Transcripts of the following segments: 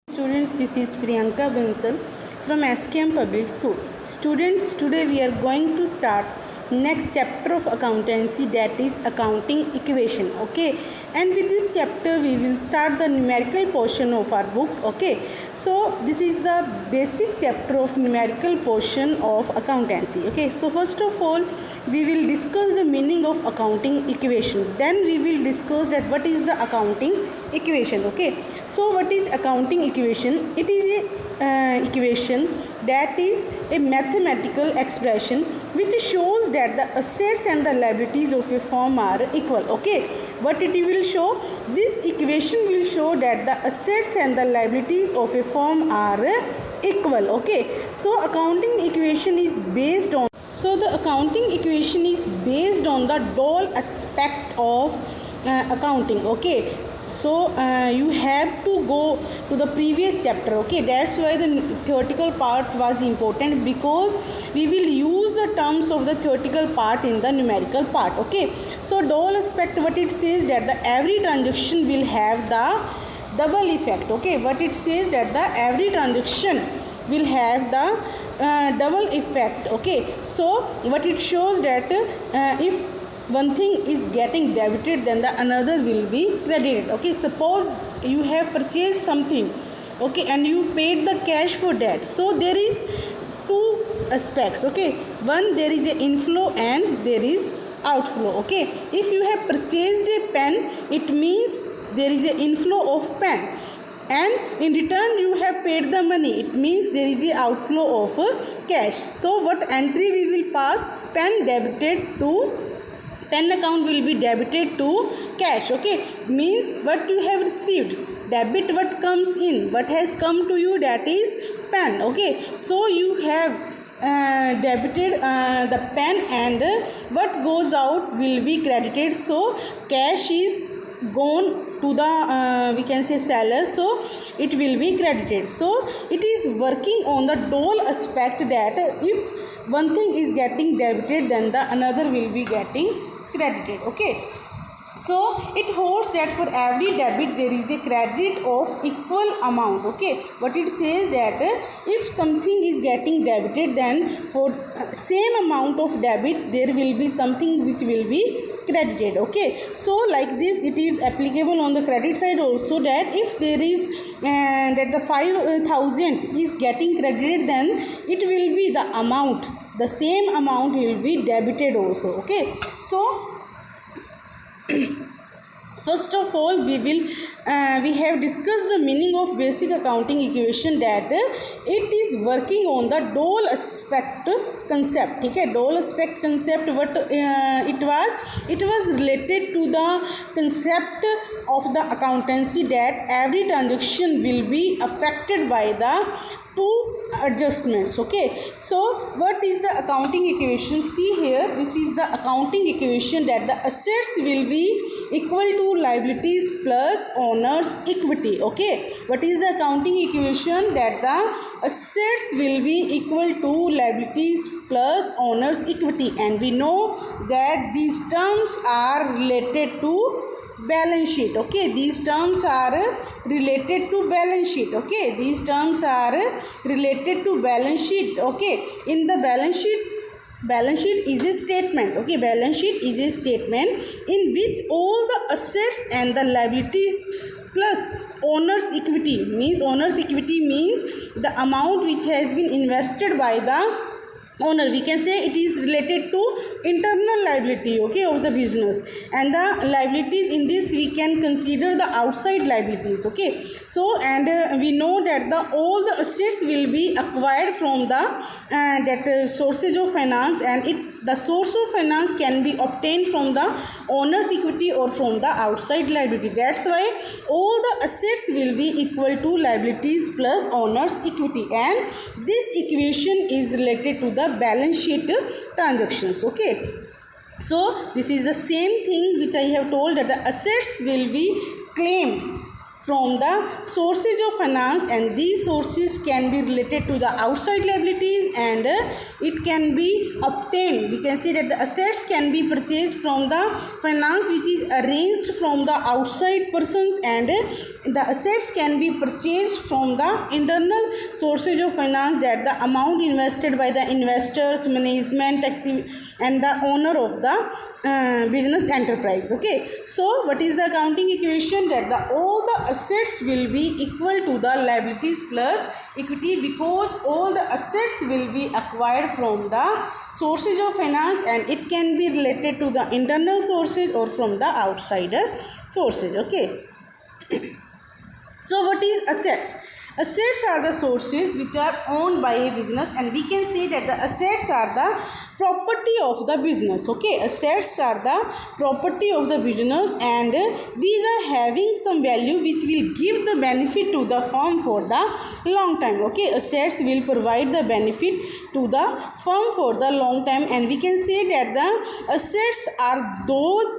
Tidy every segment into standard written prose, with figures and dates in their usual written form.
Students, this is Priyanka Bansal from SKM Public School. Students, today we are going to start next chapter of accountancy, that is accounting equation. Okay, and with this chapter we will start the numerical portion of our book. Okay, so this is the basic chapter of numerical portion of accountancy. Okay, so first of all we will discuss the meaning of accounting equation, then we will discuss that what is the accounting equation. Okay, so what is accounting equation? It is a equation that is a mathematical expression which shows that the assets and the liabilities of a firm are equal. Okay, what it will show? This equation will show that the assets and the liabilities of a firm are equal. Okay, so accounting equation is based on the dual aspect of accounting. Okay, so you have to go to the previous chapter. Okay, that's why the theoretical part was important, because we will use the terms of the theoretical part in the numerical part. Okay, so dual aspect, what it says, that the every transaction will have the double effect. Okay, what it says, that the every transaction will have the double effect. Okay, so what it shows, that if one thing is getting debited, then the another will be credited. Okay, suppose you have purchased something, okay, and you paid the cash for that. So there is two aspects. Okay, one, there is a inflow and there is outflow. Okay, if you have purchased a pen, it means there is a inflow of pen, and in return you have paid the money, it means there is a outflow of cash. So what entry we will pass? Pen debited to pen account will be debited to cash. Okay, means what you have received, debit what comes in, what has come to you, that is pen. Okay, so you have debited the pen, and what goes out will be credited. So cash is gone to the we can say seller, so it will be credited. So it is working on the dual aspect, that if one thing is getting debited, then the another will be getting credited. Okay, so it holds that for every debit there is a credit of equal amount. Okay, what it says, that if something is getting debited, then for same amount of debit there will be something which will be credited. Okay, so like this it is applicable on the credit side also, that if there is that the 5,000 is getting credited, then it will be the amount, the same amount will be debited also. Okay, so first of all we have discussed the meaning of basic accounting equation, that it is working on the dual aspect concept. Okay, dual aspect concept, what it was related to the concept of the accountancy, that every transaction will be affected by the two adjustments. Okay, so what is the accounting equation? See here, this is the accounting equation, that the assets will be equal to liabilities plus owner's equity. Okay, what is the accounting equation? That the assets will be equal to liabilities plus owner's equity, and we know that these terms are related to balance sheet. Okay, these terms are related to balance sheet. Okay, these terms are related to balance sheet. Okay, in the balance sheet is a statement. Okay, balance sheet is a statement in which all the assets and the liabilities plus owner's equity means the amount which has been invested by the owner. We can say it is related to internal liability, okay, of the business, and the liabilities in this we can consider the outside liabilities. Okay, so and we know that all the assets will be acquired from the sources of finance, and the source of finance can be obtained from the owner's equity or from the outside liability. That's why all the assets will be equal to liabilities plus owner's equity, and this equation is related to the balance sheet transactions. Okay, so this is the same thing which I have told, that the assets will be claimed from the sources of finance, and these sources can be related to the outside liabilities, and it can be obtained. We can say that the assets can be purchased from the finance which is arranged from the outside persons, and the assets can be purchased from the internal sources of finance, that the amount invested by the investors, management, and the owner of the business enterprise. Okay, so what is the accounting equation? That all the assets will be equal to the liabilities plus equity, because all the assets will be acquired from the sources of finance, and it can be related to the internal sources or from the outsider sources. Okay. So what is assets? Assets are the sources which are owned by a business, and we can say that the assets are the property of the business. Okay, assets are the property of the business, and these are having some value which will give the benefit to the firm for the long time. Okay, assets will provide the benefit to the firm for the long time, and we can say that the assets are those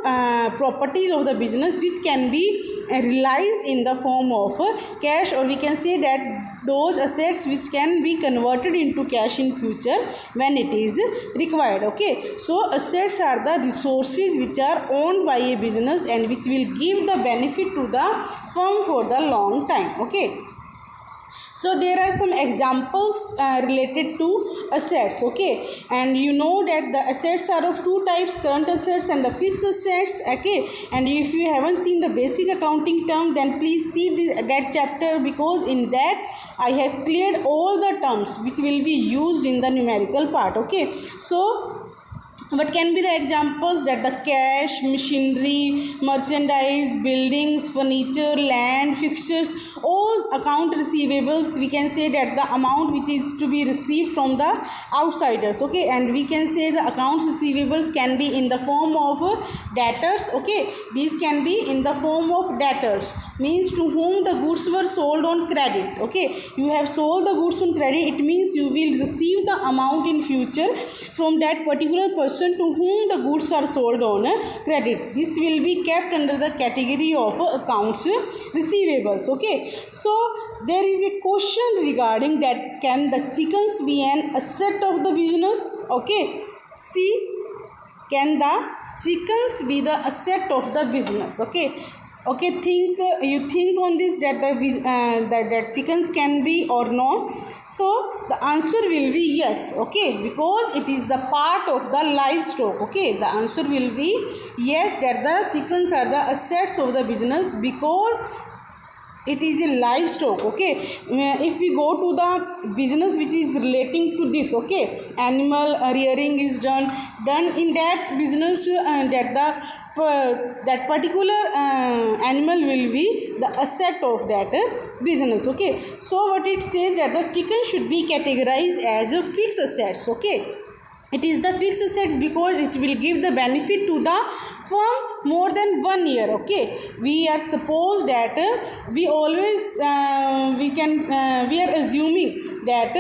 properties of the business which can be realized in the form of cash, or we can say that those assets which can be converted into cash in future when it is required. Okay, so assets are the resources which are owned by a business and which will give the benefit to the firm for the long time. Okay, so there are some examples related to assets. Okay, and you know that the assets are of two types, current assets and the fixed assets. Okay, and if you haven't seen the basic accounting term, then please see that chapter, because in that I have cleared all the terms which will be used in the numerical part. Okay, so what can be the examples? That the cash, machinery, merchandise, buildings, furniture, land, fixtures, all account receivables. We can say that the amount which is to be received from the outsiders. Okay, and we can say the accounts receivables can be in the form of debtors. Okay, these can be in the form of debtors, means to whom the goods were sold on credit. Okay, you have sold the goods on credit, it means you will receive the amount in future from that particular person to whom the goods are sold on credit. This will be kept under the category of accounts receivables. Okay, so there is a question regarding that, can the chickens be an asset of the business? Okay, see, can the chickens be the asset of the business? Okay, okay, you think on this, that that chickens can be or not. So the answer will be yes. Okay, because it is the part of the livestock. Okay, the answer will be yes, that the chickens are the assets of the business because it is a livestock. Okay, if we go to the business which is relating to this, okay, animal rearing is done in that business, that particular animal will be the asset of that business. Okay, so what it says, that the chicken should be categorized as a fixed assets. Okay, it is the fixed assets because it will give the benefit to the firm more than 1 year. Okay, we are supposed that we always we are assuming that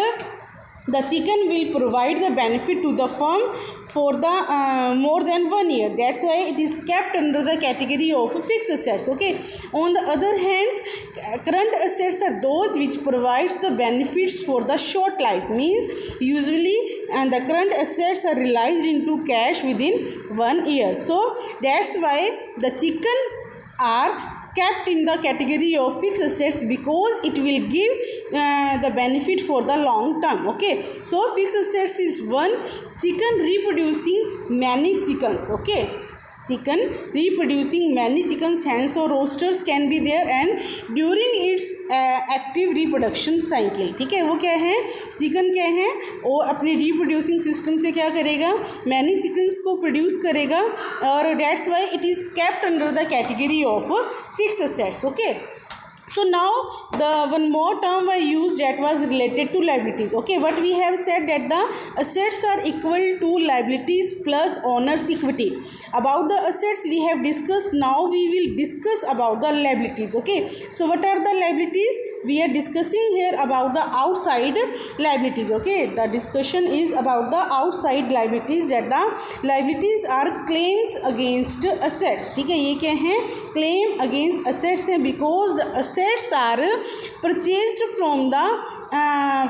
the chicken will provide the benefit to the firm for the more than 1 year. That's why it is kept under the category of fixed assets. Okay, on the other hand, current assets are those which provides the benefits for the short life, means usually the current assets are realized into cash within 1 year. So that's why the chicken are kept in the category of fixed assets, because it will give the benefit for the long term. Okay, so fixed assets is one, chicken reproducing many chickens. Okay, chicken reproducing many chickens, hens or roosters can be there, and during its active reproduction cycle. ठीक है, वो क्या है, chicken क्या है, वो अपने reproducing system से क्या करेगा, many chickens को produce करेगा, और that's why it is kept under the category of fixed assets. Okay, so now the one more term I used that was related to liabilities. Okay, what we have said, that the assets are equal to liabilities plus owner's equity. About the assets we have discussed, now we will discuss about the liabilities. Okay, so what are the liabilities? we are discussing here about the outside liabilities. Okay, the discussion is about the outside liabilities, that the liabilities are claims against assets. ठीक है, ये क्या है, claim against assets है, because the assets are purchased from the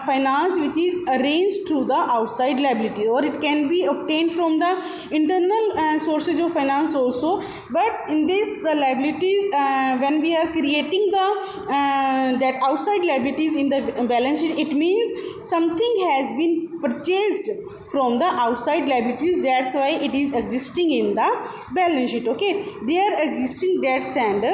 finance which is arranged through the outside liabilities, or it can be obtained from the internal sources of finance also. But in this, the liabilities, when we are creating the that outside liabilities in the balance sheet, it means something has been purchased from the outside liabilities, that's why it is existing in the balance sheet. Okay, they are existing debts and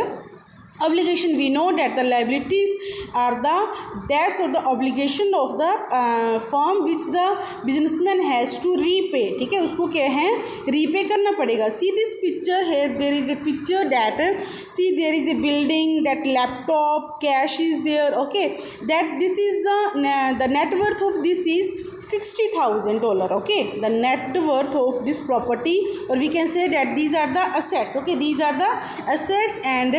obligation. We know that the liabilities are the debts or the obligation of the firm which the businessman has to repay. ठीक है, उसको क्या है, repay करना पड़ेगा. See this picture here, there is a picture that, see there is a building, that laptop, cash is there. Okay, that this is the net worth of this is $60,000. Okay, the net worth of this property, or we can say that these are the assets. Okay, these are the assets, and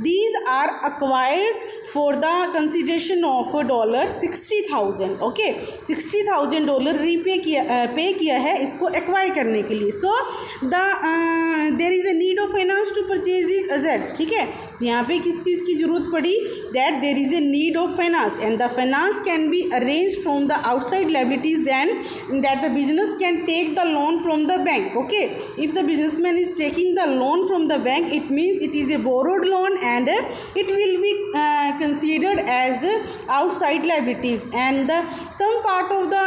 these are acquired for the consideration of $60,000. Okay, $60,000 repay किया पे किया है इसको acquire करने के लिए. So the there is a need of finance to purchase these assets. ठीक है, यहाँ पे किस चीज़ की जरूरत पड़ी, that there is a need of finance, and the finance can be arranged from the outside liabilities, then that the business can take the loan from the bank. Okay, if the businessman is taking the loan from the bank, it means it is a borrowed loan, and it will be considered as outside liabilities, and some part of the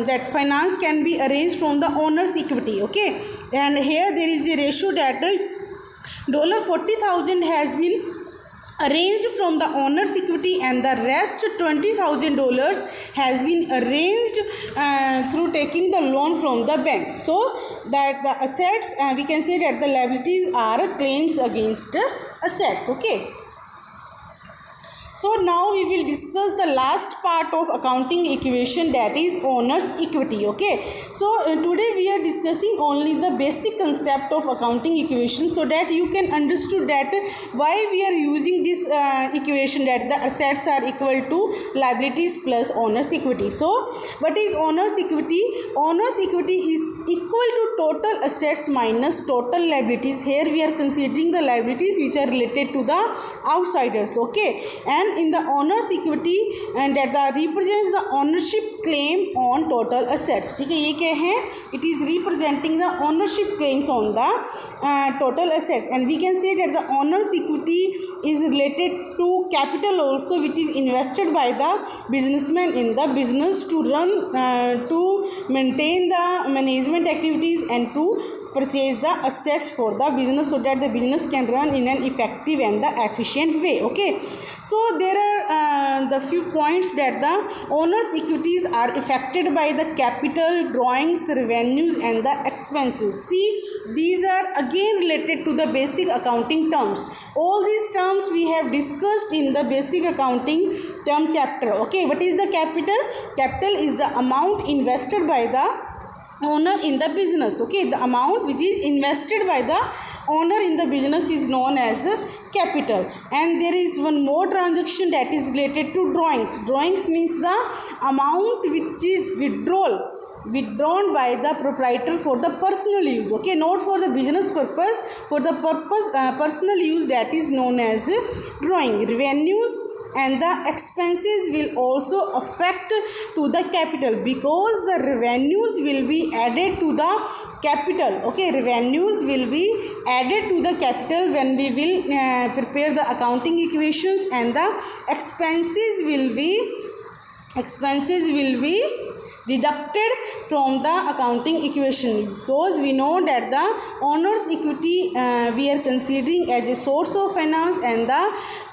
that finance can be arranged from the owner's equity. Okay, and here there is a ratio that $40,000 has been arranged from the owner's equity, and the rest $20,000 has been arranged through taking the loan from the bank. So that the assets, we can say that the liabilities are claims against assets. Okay, so now we will discuss the last part of accounting equation, that is owner's equity. Okay, so today we are discussing only the basic concept of accounting equation, so that you can understood that why we are using this equation, that the assets are equal to liabilities plus owner's equity. So what is owner's equity? Owner's equity is equal to total assets minus total liabilities. Here we are considering the liabilities which are related to the outsiders. Okay, and in the owner's equity, and that represents the ownership claim on total assets. ठीक है, ये क्या है, it is representing the ownership claims on the total assets, and we can say that the owner's equity is related to capital also, which is invested by the businessman in the business to run to maintain the management activities and to purchase the assets for the business, so that the business can run in an effective and the efficient way. Okay, so there are the few points that the owner's equities are affected by the capital, drawings, revenues and the expenses. See, these are again related to the basic accounting terms. All these terms we have discussed in the basic accounting term chapter. Okay, what is the capital? Capital is the amount invested by the owner in the business. Okay, the amount which is invested by the owner in the business is known as capital. And there is one more transaction that is related to drawings. Drawings means the amount which is withdrawn by the proprietor for the personal use. Okay, not for the business purpose, for the purpose personal use, that is known as drawing. Revenues and the expenses will also affect to the capital, because the revenues will be added to the capital. Okay, revenues will be added to the capital when we will prepare the accounting equations, and the expenses will be deducted from the accounting equation, because we know that the owner's equity we are considering as a source of finance, and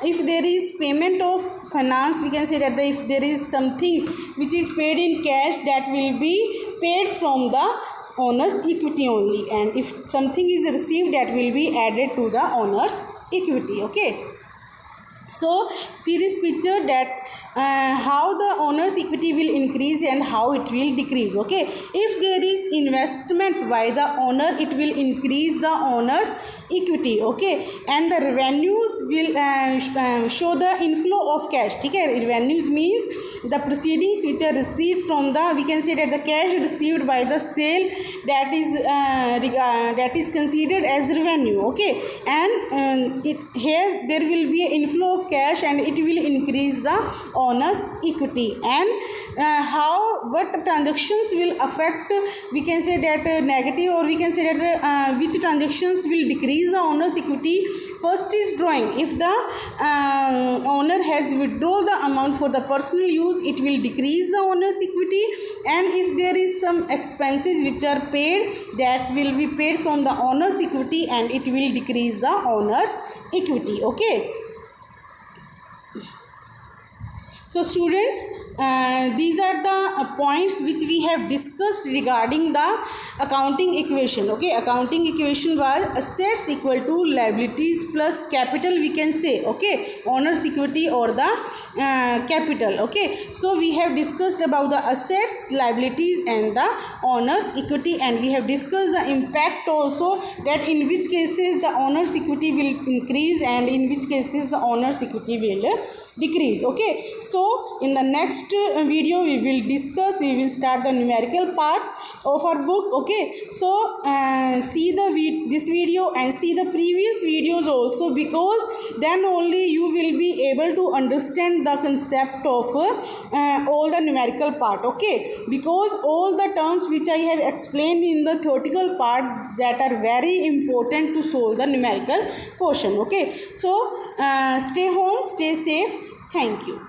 if there is payment of finance, we can say that if there is something which is paid in cash, that will be paid from the owner's equity only, and if something is received, that will be added to the owner's equity. Okay, So see this picture that how the owner's equity will increase and how it will decrease. Okay, if there is investment by the owner, it will increase the owner's equity. Okay, and the revenues will show the inflow of cash. Okay, revenues means the proceedings which are received from the, we can say that the cash received by the sale, that is considered as revenue. Okay, and here there will be an inflow of cash and it will increase the owner's equity. And what transactions will affect, we can say that negative, or we can say that which transactions will decrease the owner's equity. First is drawing. If the owner has withdrawn the amount for the personal use, it will decrease the owner's equity. And if there is some expenses which are paid, that will be paid from the owner's equity and it will decrease the owner's equity. Okay. So students, these are the points which we have discussed regarding the accounting equation. Okay, accounting equation was assets equal to liabilities plus capital, we can say. Okay, owner's equity or the capital. Okay, so we have discussed about the assets, liabilities and the owner's equity, and we have discussed the impact also, that in which cases the owner's equity will increase and in which cases the owner's equity will decrease. Okay, so in the next video we will start the numerical part of our book. Okay, so see this video and see the previous videos also, because then only you will be able to understand the concept of all the numerical part. Okay, because all the terms which I have explained in the theoretical part, that are very important to solve the numerical portion. Okay, so stay home, stay safe. Thank you.